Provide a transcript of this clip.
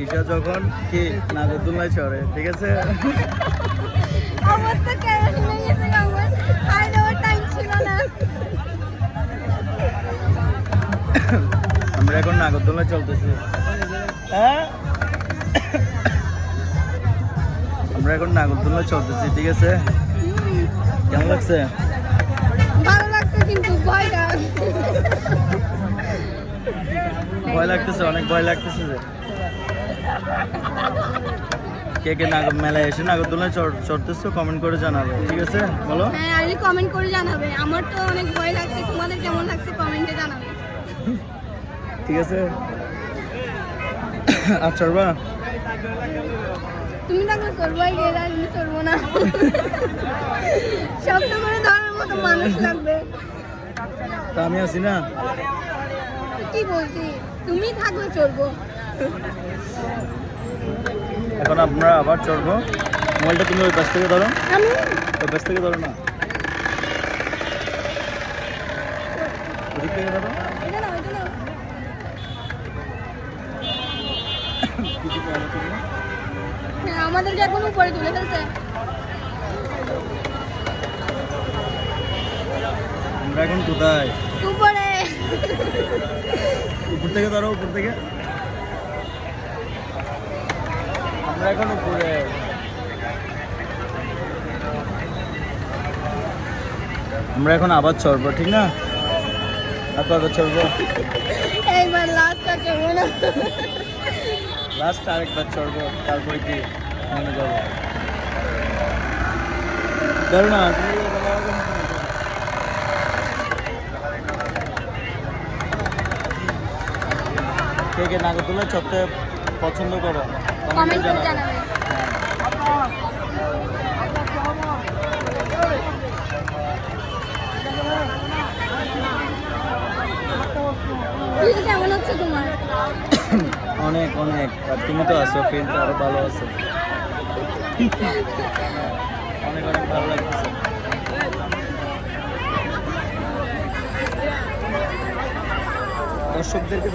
ঈশা যখন কি নাগরদোলনায় চড়ে, ঠিক আছে? অবস্থা কেমন হয়ে গেছে আমার, আর দেওয়ার টাইম ছিল না। আমরা এখন নাগরদোলনায় চলতেছি। হ্যাঁ, আমরা এখন নাগরদোলনায় চলতেছি, ঠিক আছে? কেমন লাগছে? ভালো লাগছে কিন্তু ভয়টা। ভয় লাগতেছে, অনেক ভয় লাগতেছে। যে কে কে মেলায় এসে নাগরদোলনায় চড়তেছো কমেন্ট করে জানাবে, ঠিক আছে? বলো। হ্যাঁ, আর কমেন্ট করে জানাবে। আমার তো অনেক ভয় লাগছে, তোমাদের কেমন লাগছে কমেন্টে জানাবে, ঠিক আছে? আর চড়বা? তুমি থাকলে চলবাই গেলে আর আমি চলবো না। শব্দ করে ধরার মতো মানুষ লাগবে। তা আমি আছি না? কি বলছি, তুমি থাকলে চলবো। এখন আমরা আবার চড়বো। মোবাইলটা তুমি ওই পাশ থেকে ধরো, আমি ওই পাশ থেকে ধরো না, ওদিক থেকে ধরো। এটা না, ওইটা না। হ্যাঁ, আমাদেরকে এখন উপরে তুলে ফেলছে। আমরা এখন কোথায়? উপরে। উপর থেকে ধরো, উপর থেকে। আমরা এখন উপরে। আমরা এখন আবার চড়বো, ঠিক না? আর কবে চড়বো? এইবার লাস্টটা কেমন? লাস্ট আরেকবার চড়বো, তারপরে কি নেমে যাবো। ধরো না, কে কে নাগরদোলায় চড়তে পছন্দ করো কমেন্ট করে জানাবে। জানাবে। ফিল কেমন হচ্ছে তোমার? অনেক অনেক। আর তুমি তো আছো, ফিল তো আরো ভালো আছে। অনেক অনেক ভালো লাগতেছে। দর্শকদেরকে